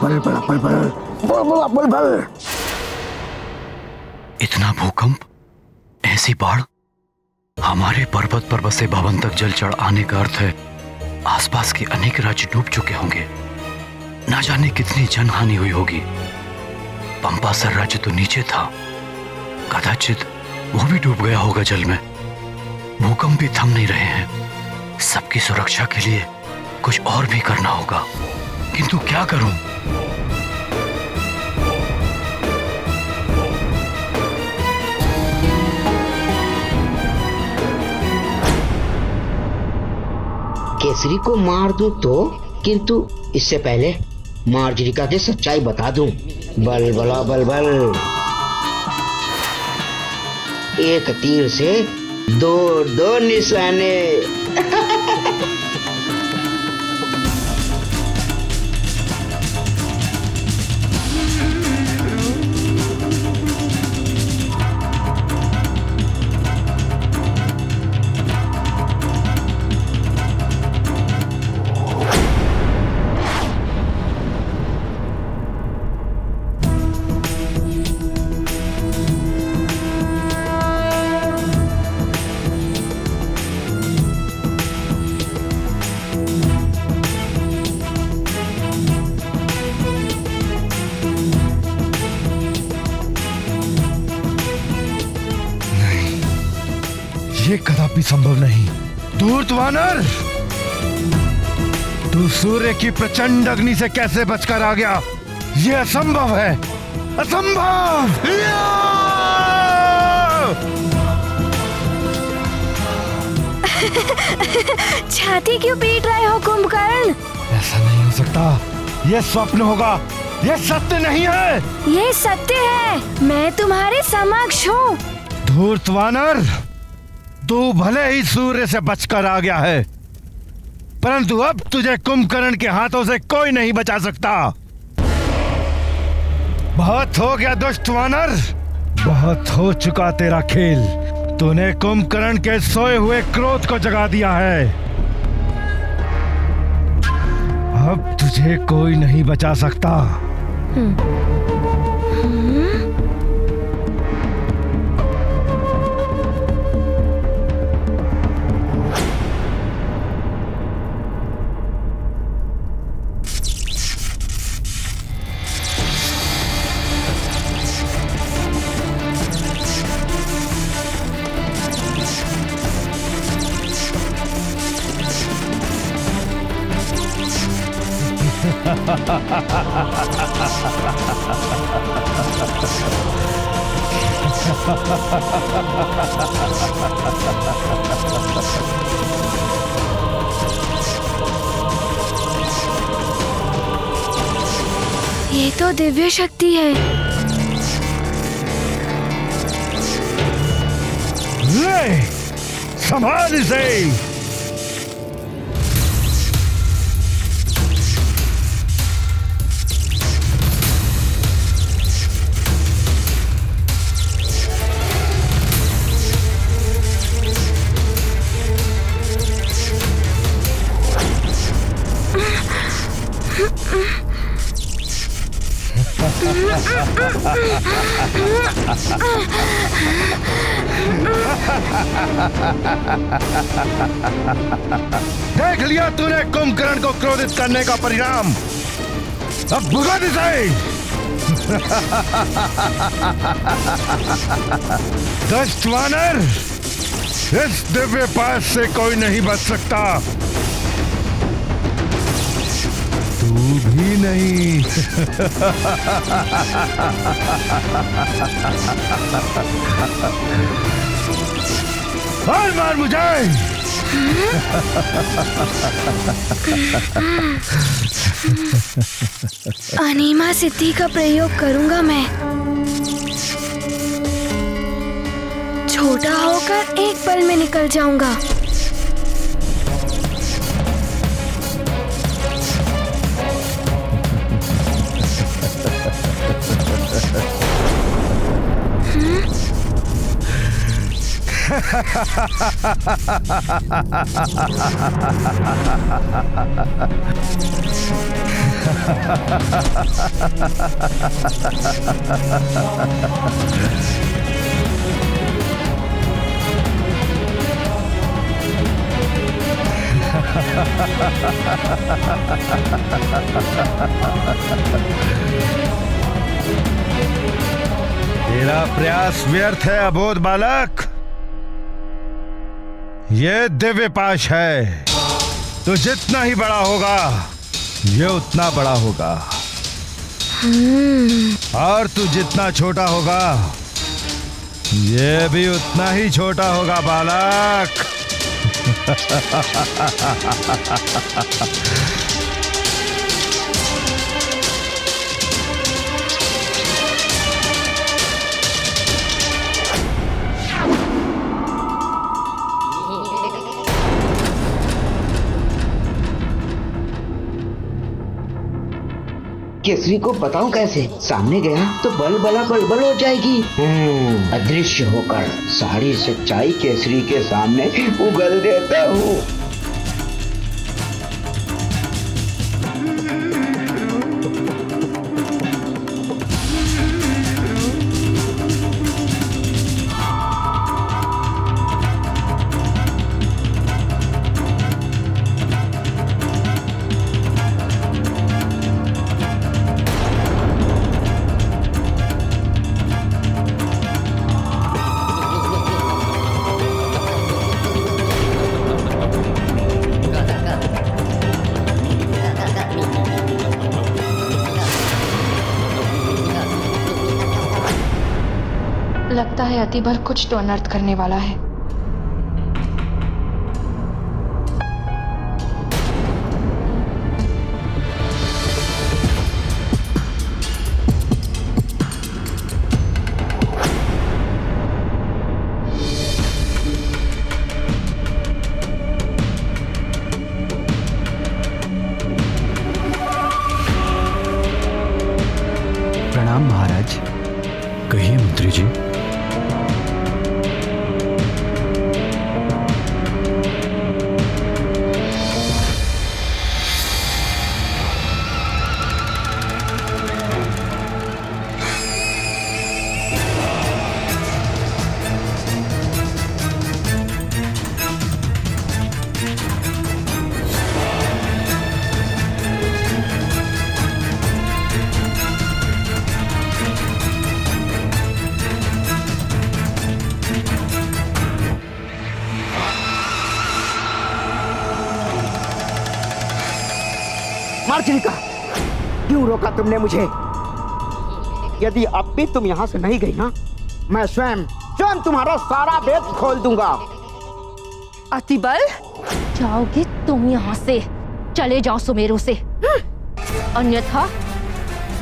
बल बल बल बल बल बल बल। इतना भूकंप, ऐसी बाढ़, हमारे पर्वत पर बसे भवन तक जल चढ़ आने का अर्थ है आसपास के अनेक राज्य डूब चुके होंगे। ना जाने कितनी जनहानि हुई होगी। पंपासर राज्य तो नीचे था, कदाचित वो भी डूब गया होगा जल में। भूकंप भी थम नहीं रहे हैं। सबकी सुरक्षा के लिए कुछ और भी करना होगा, किंतु क्या करूं? केसरी को मार दूं तो, किंतु इससे पहले मार्जरिका की सच्चाई बता दूं। बल बला बल बल। एक तीर से दो निशाने। ये कदापि संभव नहीं। धूर्त वानर, तू सूर्य की प्रचंड अग्नि से कैसे बचकर आ गया? ये असंभव है, असंभव। छाती क्यों पीट रहे हो कुंभकर्ण? ऐसा नहीं हो सकता, ये स्वप्न होगा, ये सत्य नहीं है। ये सत्य है, मैं तुम्हारे समक्ष हूँ। धूर्त वानर, तू भले ही सूर्य से बचकर आ गया है, परंतु अब तुझे कुंभकर्ण के हाथों से कोई नहीं बचा सकता। बहुत हो गया दुष्ट वानर, बहुत हो चुका तेरा खेल। तूने कुंभकर्ण के सोए हुए क्रोध को जगा दिया है। अब तुझे कोई नहीं बचा सकता। ये तो दिव्य शक्ति है। ले, संभाल इसे। देख लिया तूने कुंभकर्ण को क्रोधित करने का परिणाम। अब भुगत इसे। दुष्ट वानर, इस दिव्य पास से कोई नहीं बच सकता, तू भी नहीं। मार मार मुझे। अनीमा सिद्धि का प्रयोग करूंगा मैं। छोटा होकर एक पल में निकल जाऊंगा। तेरा प्रयास व्यर्थ है अबोध बालक। ये दिव्य पाश है, तो जितना ही बड़ा होगा ये उतना बड़ा होगा, और तू जितना छोटा होगा ये भी उतना ही छोटा होगा बालक। केसरी को बताऊं कैसे? सामने गया तो बलबला बलबल हो जाएगी। अदृश्य होकर सारी सच्चाई केसरी के सामने उगल देता हूँ। लगता है अतिबल कुछ तो अनर्थ करने वाला है। प्रणाम महाराज। कहिए मंत्री जी। मार्जरिका, क्यों रोका तुमने मुझे? यदि अब भी तुम यहाँ से नहीं गई ना, मैं स्वयं तुम्हारा सारा भेद खोल दूंगा। अतिबल, जाओगे तुम यहाँ से? चले जाओ सुमेरु से, अन्यथा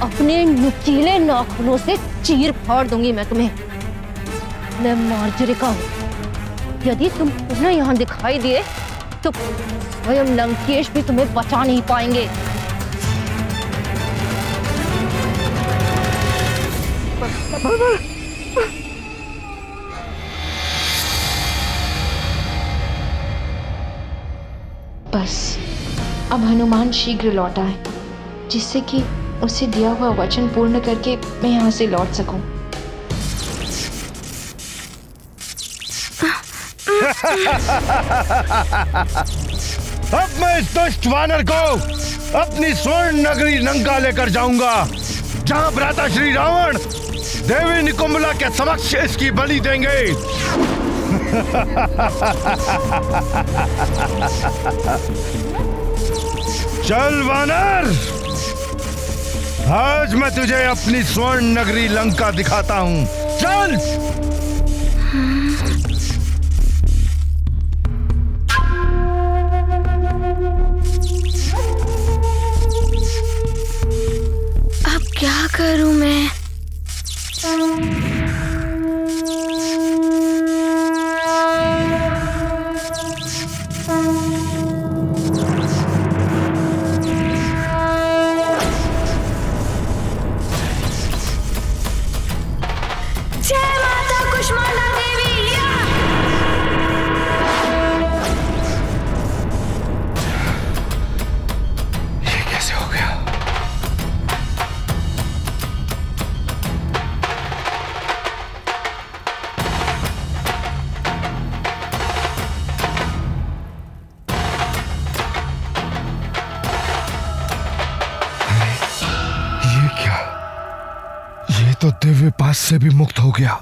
अपने नुकीले नाखूनों से चीर फाड़ दूंगी मैं तुम्हें। मैं मार्जरिका हूँ। यदि तुम पुनः यहाँ दिखाई दिए तो स्वयं लंकेश भी तुम्हें बचा नहीं पाएंगे। बस अब हनुमान शीघ्र लौट आए, जिससे कि उसे दिया हुआ वचन पूर्ण करके मैं यहाँ से लौट सकूं। अब मैं इस दुष्ट वानर को अपनी स्वर्ण नगरी लंका लेकर जाऊंगा, जहां भ्राता श्री रावण देवी निकुंभला के समक्ष इसकी बलि देंगे। चल वानर, आज मैं तुझे अपनी स्वर्ण नगरी लंका दिखाता हूं। चल। अब क्या करूं मैं? जय माता कुष्मांडा देवी। से भी मुक्त हो गया।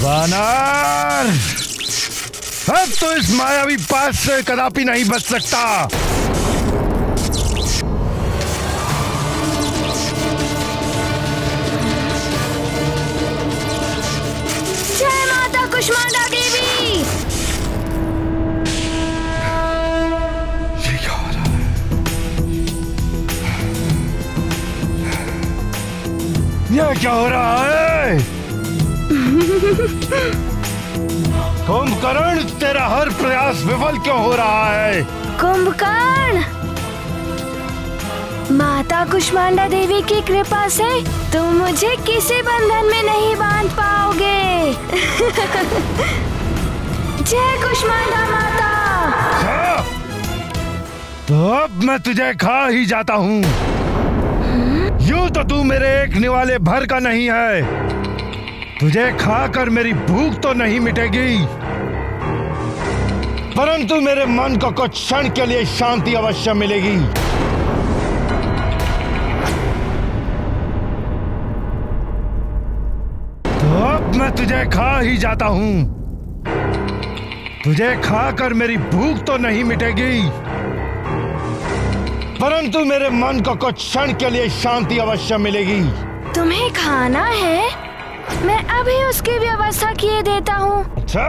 वानर, अब तो इस मायावी पास से कदापि नहीं बच सकता। जय माता कुष्मांडा देवी। ये क्या हो रहा है? ये क्या हो रहा है? कुंभकर्ण, तेरा हर प्रयास विफल क्यों हो रहा है? कुंभकर्ण, माता कुष्मांडा देवी की कृपा से तुम मुझे किसी बंधन में नहीं बांध पाओगे। जय कुष्मांडा माता। तो अब मैं तुझे खा ही जाता हूँ। यूं तो तू मेरे एक निवाले भर का नहीं है। तुझे खाकर मेरी भूख तो नहीं मिटेगी, परंतु मेरे मन को कुछ क्षण के लिए शांति अवश्य मिलेगी। तो अब मैं तुझे खा ही जाता हूं। तुझे खाकर मेरी भूख तो नहीं मिटेगी, परंतु मेरे मन को कुछ क्षण के लिए शांति अवश्य मिलेगी। तुम्हें खाना है? मैं अभी उसकी व्यवस्था किए देता हूँ। अच्छा।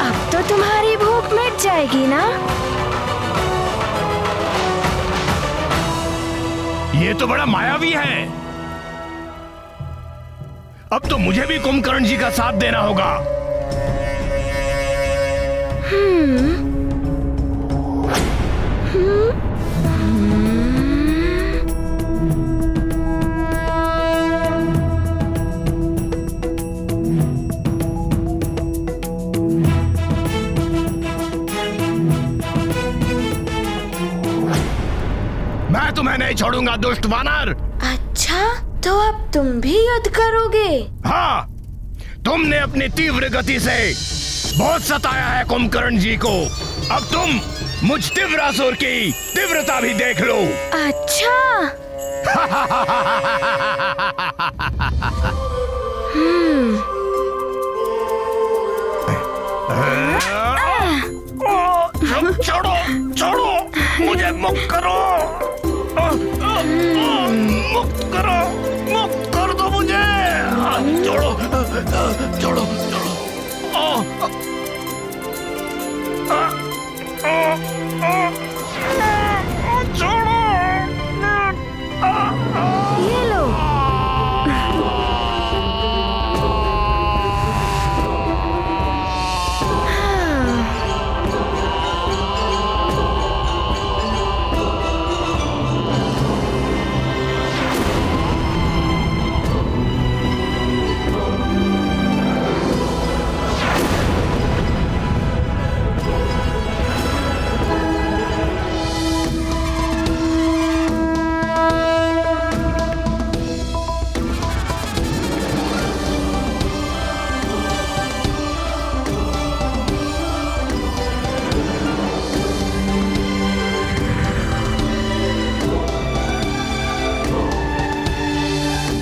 अब तो तुम्हारी भूख मिट जाएगी ना? ये तो बड़ा मायावी है। अब तो मुझे भी कुंभकर्ण जी का साथ देना होगा। मैं तुम्हें नहीं छोड़ूंगा दुष्ट वानर। अच्छा, तो अब तुम भी युद्ध करोगे? हाँ, तुमने अपनी तीव्र गति से बहुत सताया है कुंभकर्ण जी को। अब तुम मुझ तीव्रासुर की तीव्रता भी देख लो। अच्छा। छोड़ो, छोड़ो, मुझे मुक्त करो। मुक्त करो, मुक्त कर दो मुझे। छोड़ो, छोड़ो, छोड़ो। छोड़ो। ये लो।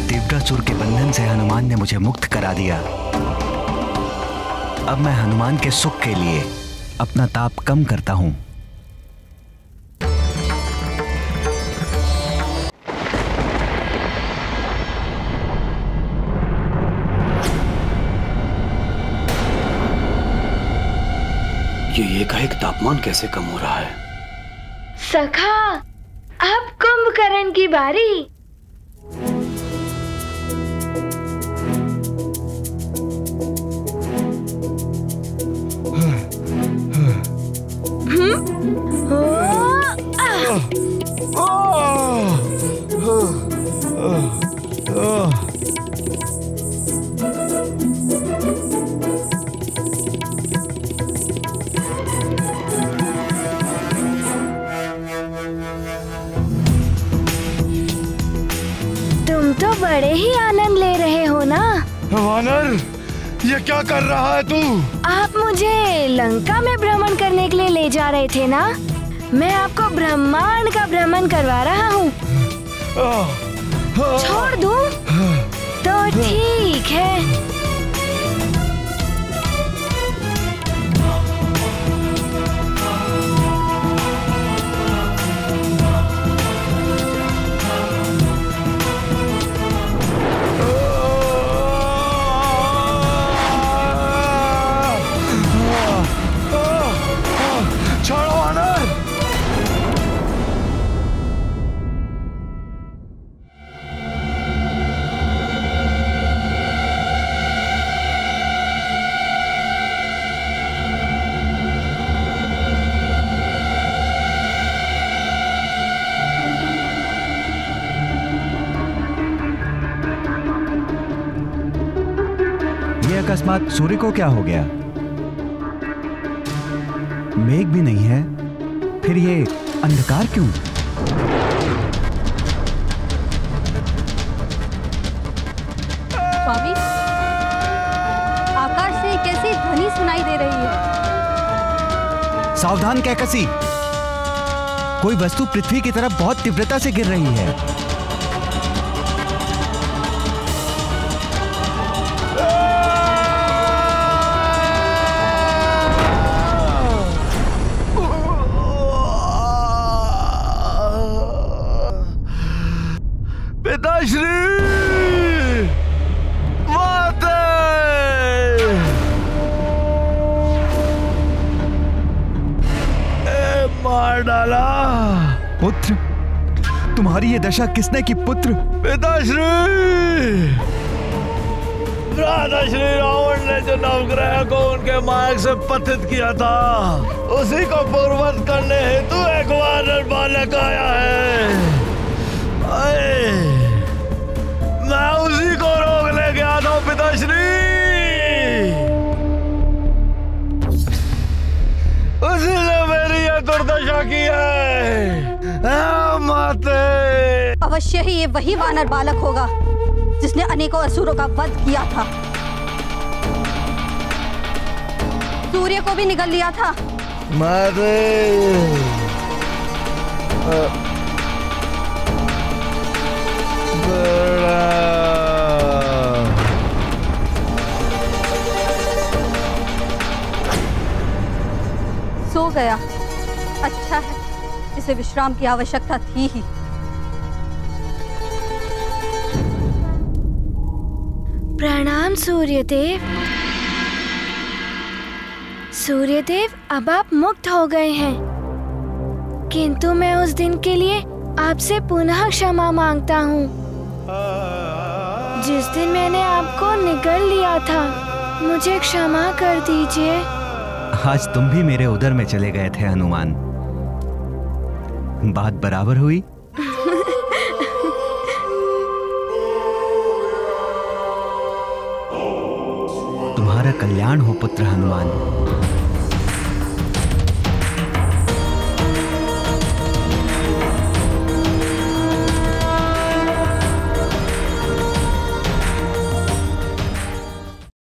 त्रिपुरासुर के बंधन से हनुमान ने मुझे मुक्त करा दिया। अब मैं हनुमान के सुख के लिए अपना ताप कम करता हूं। ये एकाएक तापमान कैसे कम हो रहा है? सखा, अब कुंभकर्ण की बारी। बड़े ही आनंद ले रहे हो ना? वानर, ये क्या कर रहा है तू? आप मुझे लंका में भ्रमण करने के लिए ले जा रहे थे ना? मैं आपको ब्रह्मांड का भ्रमण करवा रहा हूँ। छोड़ दूँ? तो ठीक है। अकस्मात सूर्य को क्या हो गया? मेघ भी नहीं है, फिर ये अंधकार क्यों? स्वामी, आकाश से कैसी ध्वनि सुनाई दे रही है? सावधान कैकसी, कोई वस्तु पृथ्वी की तरफ बहुत तीव्रता से गिर रही है। पुत्र, तुम्हारी ये दशा किसने की पुत्र? पिताश्री, भ्राताश्री रावण ने जो नवग्रह को उनके मार्ग से पतित किया था, उसी को पूर्ववत करने हेतु एक वानर बालक आया है। मैं उसी को रोकने गया था पिताश्री। उसी ने मेरी यह दुर्दशा की है। माते, अवश्य ही ये वही वानर बालक होगा जिसने अनेकों असुरों का वध किया था। सूर्य को भी निगल लिया था। माते, सो गया। अच्छा है, इसे विश्राम की आवश्यकता थी ही। प्रणाम सूर्यदेव। सूर्यदेव, अब आप मुक्त हो गए हैं, किंतु मैं उस दिन के लिए आपसे पुनः क्षमा मांगता हूँ जिस दिन मैंने आपको निगल लिया था। मुझे क्षमा कर दीजिए। आज तुम भी मेरे उदर में चले गए थे हनुमान। बात बराबर हुई? तुम्हारा कल्याण हो पुत्र हनुमान।